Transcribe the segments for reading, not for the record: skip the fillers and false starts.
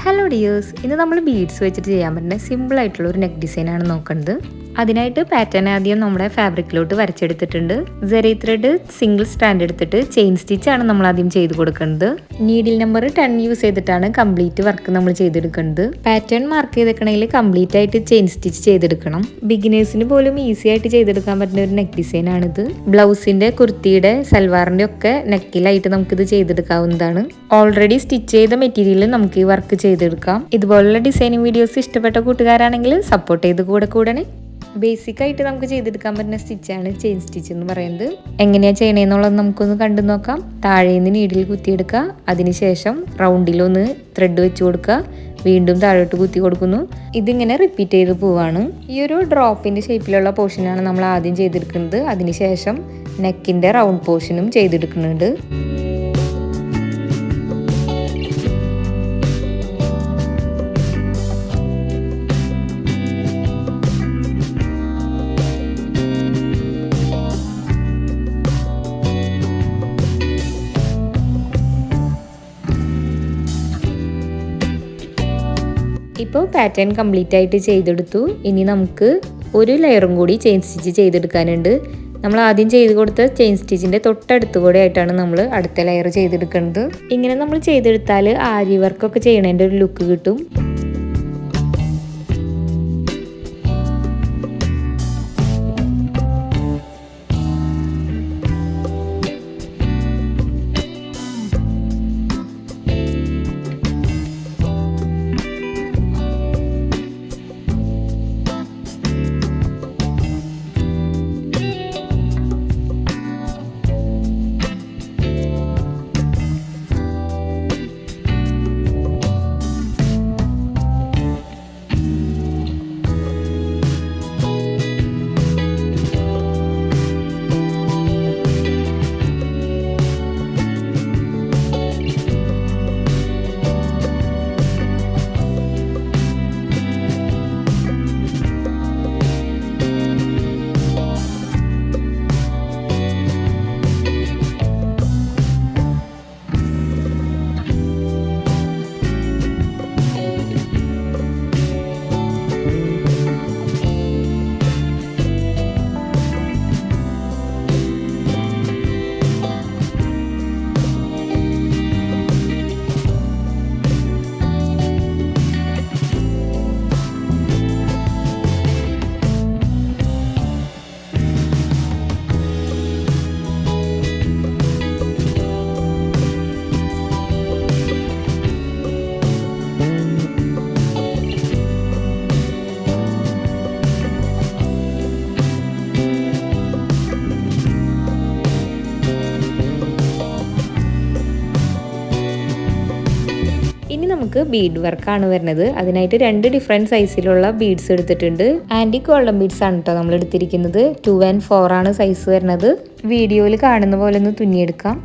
Hello dears, ഇന്ന് നമ്മൾ beads വെച്ചിട്ട് ചെയ്യാൻ പറ്റുന്ന സിമ്പിളായിട്ടുള്ള ഒരു നെക്ക് ഡിസൈനാണ് നോക്കുന്നത്. അതിനായിട്ട് പാറ്റേൺ ആദ്യം നമ്മുടെ ഫാബ്രിക്കിലോട്ട് വരച്ചെടുത്തിട്ടുണ്ട്. സെറി ത്രെഡ് സിംഗിൾ സ്റ്റാൻഡ് എടുത്തിട്ട് ചെയിൻ സ്റ്റിച്ചാണ് നമ്മൾ ആദ്യം ചെയ്ത് കൊടുക്കുന്നത്. നീഡിൽ നമ്പർ 10 യൂസ് ചെയ്തിട്ടാണ് കംപ്ലീറ്റ് വർക്ക് നമ്മൾ ചെയ്തെടുക്കുന്നത്. പാറ്റേൺ മാർക്ക് ചെയ്തെടുക്കണമെങ്കിൽ കംപ്ലീറ്റ് ആയിട്ട് ചെയിൻ സ്റ്റിച്ച് ചെയ്തെടുക്കണം. ബിഗിനേഴ്സിന് പോലും ഈസി ആയിട്ട് ചെയ്തെടുക്കാൻ പറ്റുന്ന ഒരു നെക്ക് ഡിസൈനാണിത്. ബ്ലൗസിന്റെ, കുർത്തിയുടെ, സൽവാറിന്റെ ഒക്കെ നെക്കിലായിട്ട് നമുക്കിത് ചെയ്തെടുക്കാവുന്നതാണ്. ഓൾറെഡി സ്റ്റിച്ച് ചെയ്ത മെറ്റീരിയൽ നമുക്ക് ഈ വർക്ക് ചെയ്തെടുക്കാം. ഇതുപോലുള്ള ഡിസൈനിങ് വീഡിയോസ് ഇഷ്ടപ്പെട്ട കൂട്ടുകാരാണെങ്കിൽ സപ്പോർട്ട് ചെയ്ത് കൂടണേ. ബേസിക് ആയിട്ട് നമുക്ക് ചെയ്തെടുക്കാൻ പറ്റുന്ന സ്റ്റിച്ചാണ് ചെയിൻ സ്റ്റിച്ച് എന്ന് പറയുന്നത്. എങ്ങനെയാ ചെയ്യണേന്നുള്ളത് നമുക്കൊന്ന് കണ്ടു നോക്കാം. താഴേന്ന് നീഡിൽ കുത്തിയെടുക്കുക, അതിനുശേഷം റൗണ്ടിലൊന്ന് ത്രെഡ് വെച്ച് കൊടുക്കുക, വീണ്ടും താഴോട്ട് കുത്തി കൊടുക്കുന്നു. ഇതിങ്ങനെ റിപ്പീറ്റ് ചെയ്ത് പോവാണ്. ഈ ഒരു ഡ്രോപ്പിന്റെ ഷേപ്പിലുള്ള പോർഷനാണ് നമ്മൾ ആദ്യം ചെയ്തെടുക്കുന്നത്. അതിനുശേഷം നെക്കിന്റെ റൗണ്ട് പോർഷനും ചെയ്തെടുക്കുന്നുണ്ട്. ഇപ്പോൾ പാറ്റേൺ കംപ്ലീറ്റ് ആയിട്ട് ചെയ്തെടുത്തു. ഇനി നമുക്ക് ഒരു ലെയറും കൂടി ചെയിൻ സ്റ്റിച്ച് ചെയ്തെടുക്കാനുണ്ട്. നമ്മൾ ആദ്യം ചെയ്ത് കൊടുത്ത ചെയിൻ സ്റ്റിച്ചിൻ്റെ തൊട്ടടുത്ത് കൂടെ ആയിട്ടാണ് നമ്മൾ അടുത്ത ലെയർ ചെയ്തെടുക്കുന്നത്. ഇങ്ങനെ നമ്മൾ ചെയ്തെടുത്താൽ ആരി വർക്കൊക്കെ ചെയ്യണതിൻ്റെ ഒരു ലുക്ക് കിട്ടും. ഇനി നമുക്ക് ബീഡ് വർക്കാണ് വരുന്നത്. അതിനായിട്ട് 2 ഡിഫറെൻറ്റ് സൈസിലുള്ള ബീഡ്സ് എടുത്തിട്ടുണ്ട്. ആൻറ്റിക് ഗോൾഡൻ ബീഡ്സ് ആണ് കേട്ടോ നമ്മൾ എടുത്തിരിക്കുന്നത്. 2 and 4 ആണ് സൈസ് വരുന്നത്. വീഡിയോയിൽ കാണുന്ന പോലെ ഒന്ന് തുന്നിയെടുക്കാം.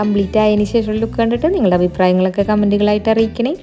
കംപ്ലീറ്റ് ആയതിനു ശേഷം ലുക്ക് കണ്ടിട്ട് നിങ്ങളുടെ അഭിപ്രായങ്ങളൊക്കെ കമൻറ്റുകളായിട്ട് അറിയിക്കണേ.